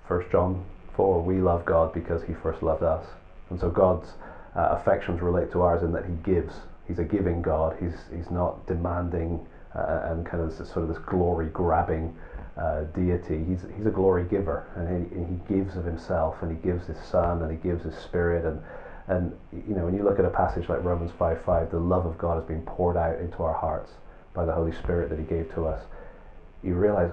1 John 4, we love God because he first loved us. And so God's affections relate to ours in that he gives. He's a giving God. He's not demanding and kind of sort of this glory grabbing deity. He's a glory giver, and he gives of himself, and he gives his Son, and he gives his Spirit, and you know, when you look at a passage like Romans 5:5, the love of God has been poured out into our hearts by the Holy Spirit that he gave to us. You realize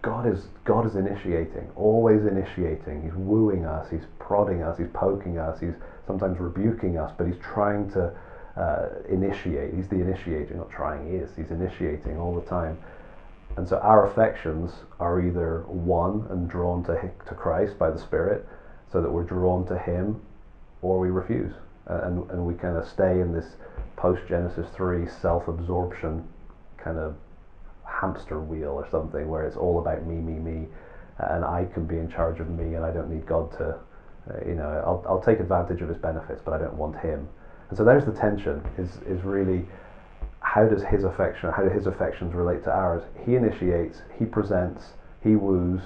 God is initiating, always initiating. He's wooing us, he's prodding us, he's poking us, he's sometimes rebuking us, but he's trying to initiate. He's the initiator, not trying, he's initiating all the time. And so our affections are either won and drawn to Christ by the Spirit, so that we're drawn to him, or we refuse. And we kind of stay in this post-Genesis 3 self-absorption kind of hamster wheel or something, where it's all about me, and I can be in charge of me, and I don't need God to, I'll take advantage of his benefits, but I don't want him. And so there's the tension, is really, how do his affections relate to ours? He initiates, he presents, he woos,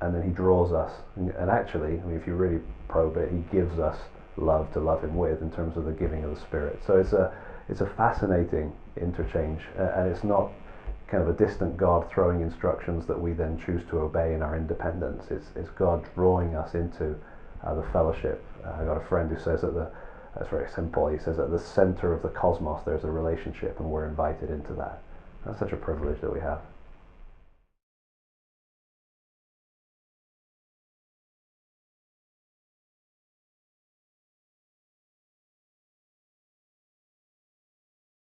and then he draws us. And actually, I mean, if you really probe it, he gives us love to love him with, in terms of the giving of the Spirit. So it's a fascinating interchange, and it's not kind of a distant God throwing instructions that we then choose to obey in our independence. It's God drawing us into the fellowship. I got a friend who says that's very simple. He says at the center of the cosmos there's a relationship, and we're invited into that. That's such a privilege that we have.